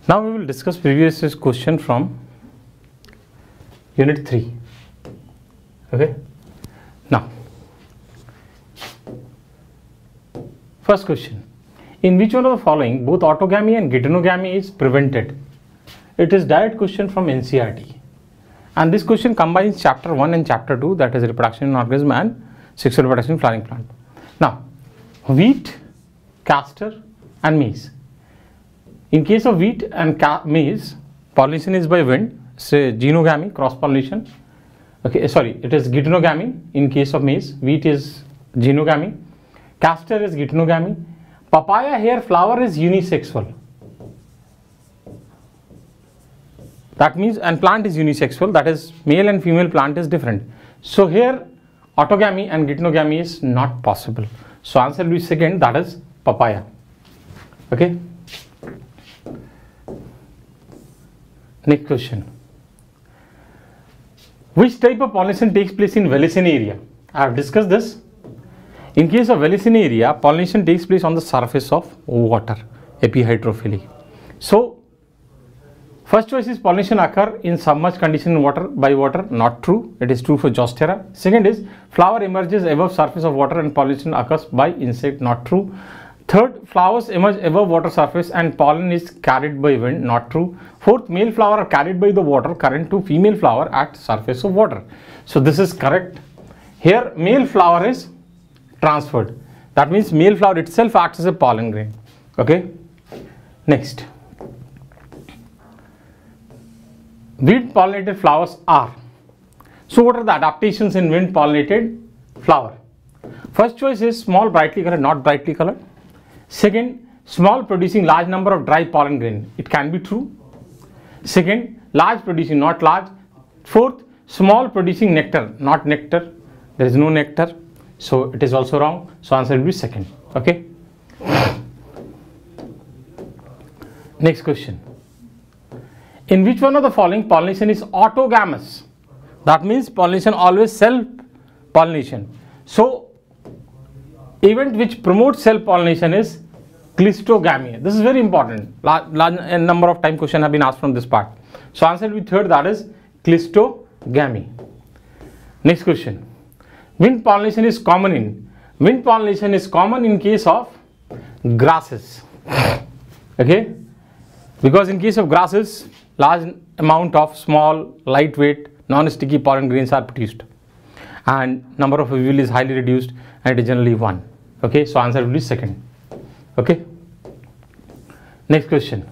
Now we will discuss previous year's question from Unit 3. Okay. Now, first question. In which one of the following both autogamy and geitonogamy is prevented? It is direct question from NCERT. And this question combines chapter 1 and chapter 2, that is reproduction in organism and sexual reproduction in flowering plant. Now, wheat, castor and maize. In case of wheat and maize, pollination is by wind, say genogamy, cross pollination. Okay, sorry, it is geitonogamy. In case of maize, wheat is genogamy, castor is geitonogamy. Papaya here flower is unisexual. That means, and plant is unisexual, that is male and female plant is different. So here autogamy and geitonogamy is not possible. So answer will be second, that is papaya. Okay. Next question. Which type of pollination takes place in Vallisneria? I have discussed this. In case of Vallisneria, pollination takes place on the surface of water, epihydrophily. So, first choice is pollination occur in submerged condition in water by water, not true. It is true for Zostera. Second is flower emerges above surface of water and pollination occurs by insect, not true. Third, flowers emerge above water surface and pollen is carried by wind, not true. Fourth, male flower are carried by the water current to female flower at surface of water. So this is correct. Here male flower is transferred. That means male flower itself acts as a pollen grain. Okay. Next. Wind pollinated flowers are. So what are the adaptations in wind pollinated flower? First choice is small brightly colored, not brightly colored. Second, small producing large number of dry pollen grain. It can be true. Second, large producing, not large. Fourth, small producing nectar, not nectar. There is no nectar. So it is also wrong. So answer will be second. Okay. Next question. In which one of the following pollination is autogamous? That means pollination always self-pollination. So, event which promotes self-pollination is cleistogamy. This is very important. A number of time questions have been asked from this part. So, answer will be third, that is cleistogamy. Next question. Wind pollination is common in? Wind pollination is common in case of grasses. Okay. Because in case of grasses, large amount of small, lightweight, non-sticky pollen grains are produced. And number of ovule is highly reduced and it is generally 1. Okay, so answer will be second. Okay. Next question.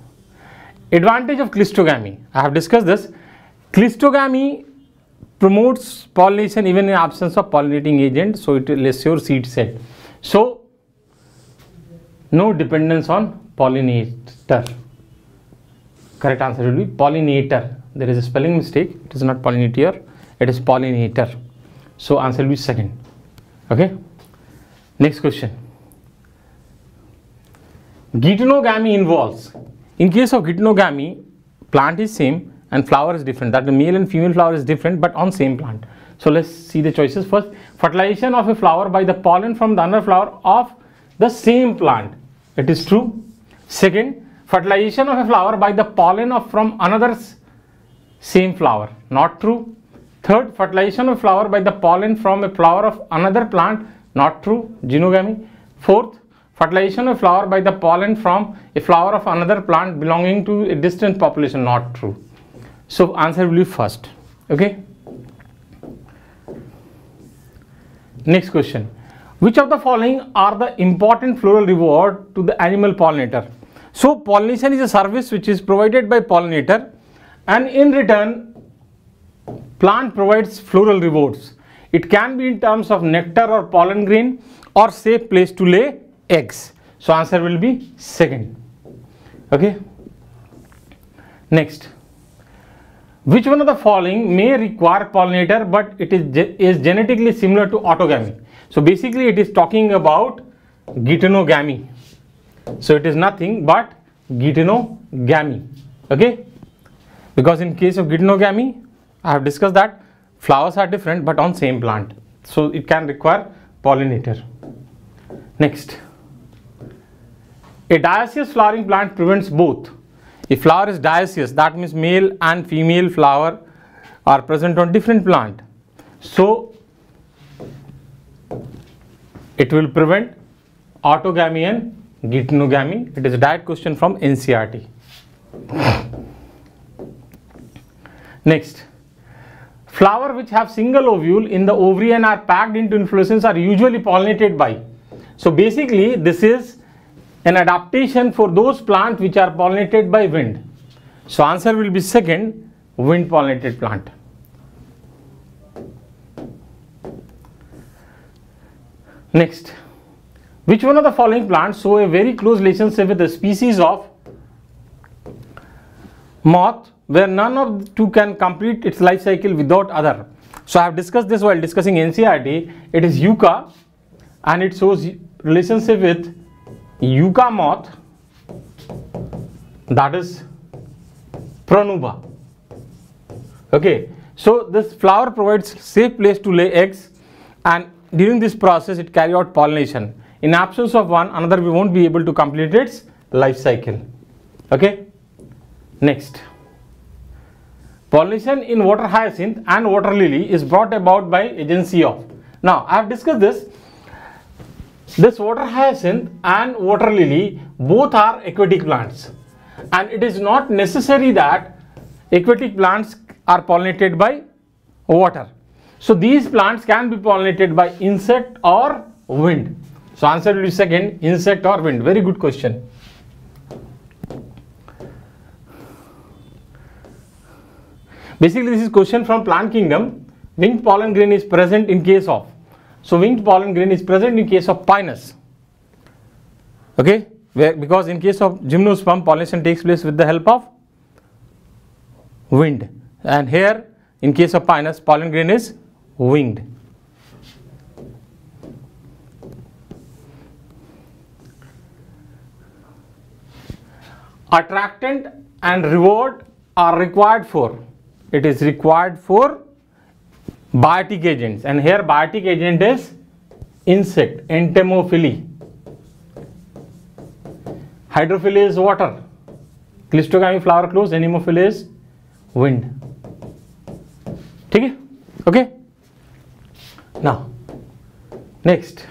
Advantage of cleistogamy. I have discussed this. Cleistogamy promotes pollination even in absence of pollinating agent. So it will assure seed set. So no dependence on pollinator. Correct answer will be pollinator. There is a spelling mistake. It is not pollinator. It is pollinator. So answer will be second. Okay. Next question. Geitonogamy involves. In case of geitonogamy, plant is same and flower is different. That the male and female flower is different but on same plant. So let's see the choices. First, fertilization of a flower by the pollen from the another flower of the same plant. It is true. Second, fertilization of a flower by the pollen from another same flower. Not true. Third, fertilization of a flower by the pollen from a flower of another plant. Not true. Genogamy. Fourth, fertilization of a flower by the pollen from a flower of another plant belonging to a distant population. Not true. So answer will be first. Okay. Next question. Which of the following are the important floral reward to the animal pollinator? So pollination is a service which is provided by pollinator and in return plant provides floral rewards. It can be in terms of nectar or pollen grain or safe place to lay eggs. So answer will be second. Okay. Next. Which one of the following may require pollinator but it is genetically similar to autogamy? So basically it is talking about geitonogamy. So it is nothing but geitonogamy. Okay. Because in case of geitonogamy, I have discussed that flowers are different but on same plant. So it can require pollinator. Next. A dioecious flowering plant prevents both If flower is dioecious, that means male and female flower are present on different plant. So it will prevent autogamy and geitonogamy. It is a direct question from NCERT. Next, flower which have single ovule in the ovary and are packed into inflorescence are usually pollinated by. So basically this is an adaptation for those plants which are pollinated by wind. So answer will be second, wind pollinated plant. Next, which one of the following plants show a very close relationship with a species of moth where none of the two can complete its life cycle without other? So I have discussed this while discussing NCERT. It is yucca, and it shows relationship with yucca moth, that is Pronuba. Okay, so this flower provides safe place to lay eggs, and during this process it carry out pollination. In absence of one, another we won't be able to complete its life cycle. Okay, next, pollination in water hyacinth and water lily is brought about by agency of. Now I have discussed this. This water hyacinth and water lily both are aquatic plants, and it is not necessary that aquatic plants are pollinated by water. So these plants can be pollinated by insect or wind. So answer will be second, insect or wind. Very good question. Basically this is question from plant kingdom. Winged pollen grain is present in case of. So winged pollen grain is present in case of Pinus. Okay, because in case of gymnosperm, pollination takes place with the help of wind, and here in case of Pinus, pollen grain is winged. Attractant and reward are required for. It is required for biotic agents, and here biotic agent is insect, entomophily. Hydrophily is water, clistogamy flower close, anemophily is wind. Okay, okay. Now next,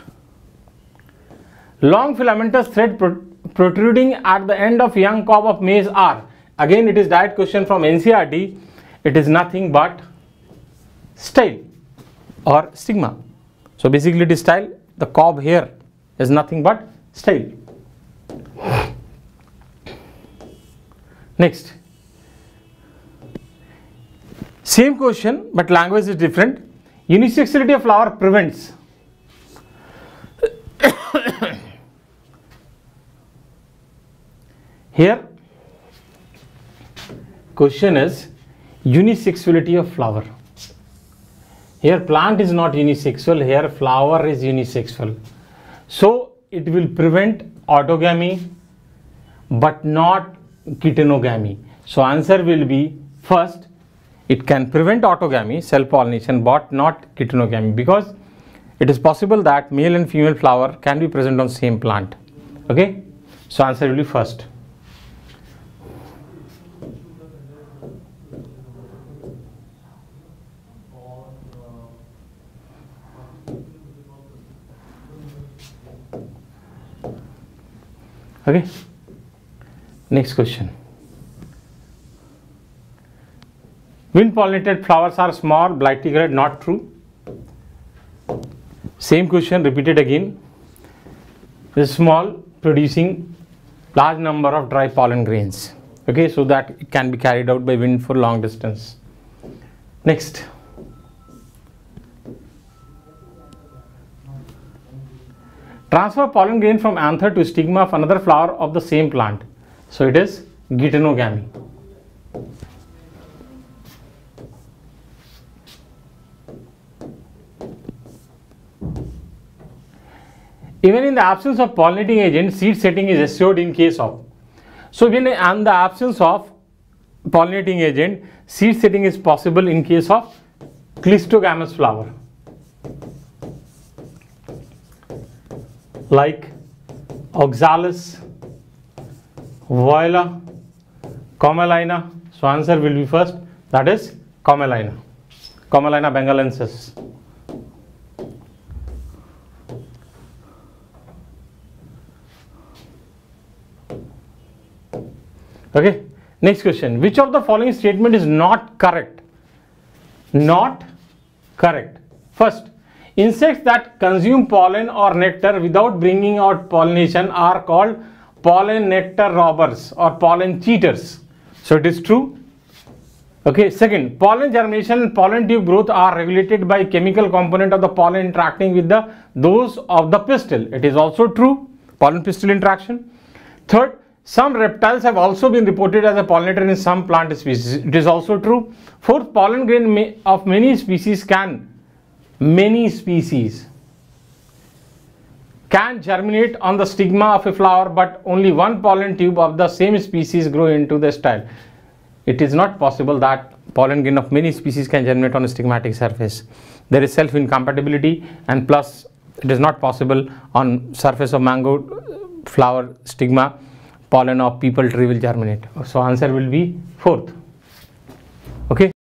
long filamentous thread protruding at the end of young cob of maize are. Again it is direct question from NCERT. It is nothing but style or stigma. So basically it is style. The cob here is nothing but style. Next, same question but language is different. Unisexuality of flower prevents. Here question is unisexuality of flower. Here plant is not unisexual, here flower is unisexual. So it will prevent autogamy but not geitonogamy. So answer will be first, it can prevent autogamy, self-pollination, but not geitonogamy, because it is possible that male and female flower can be present on same plant. Okay, so answer will be first. Okay, next question. Wind pollinated flowers are small, brightly colored. Not true. Same question repeated again. Is small, producing large number of dry pollen grains. Okay, so that it can be carried out by wind for long distance. Next, transfer pollen grain from anther to stigma of another flower of the same plant. So it is geitonogamy. Even in the absence of pollinating agent, seed setting is assured in case of. So when in the absence of pollinating agent, seed setting is possible in case of clistogamous flower, like Oxalis, Viola, Commelina. So answer will be first, that is Commelina. Commelina bengalensis. Okay, next question. Which of the following statement is not correct? Not correct. First, insects that consume pollen or nectar without bringing out pollination are called pollen nectar robbers or pollen cheaters. So it is true. Okay, second, pollen germination and pollen tube growth are regulated by chemical component of the pollen interacting with those of the pistil. It is also true, pollen pistil interaction. Third, some reptiles have also been reported as a pollinator in some plant species. It is also true. Fourth, pollen grain of many species can germinate on the stigma of a flower, but only one pollen tube of the same species grow into the style. It is not possible that pollen grain of many species can germinate on a stigmatic surface. There is self-incompatibility, and plus it is not possible on surface of mango flower stigma pollen of peepal tree will germinate. So answer will be fourth. Okay.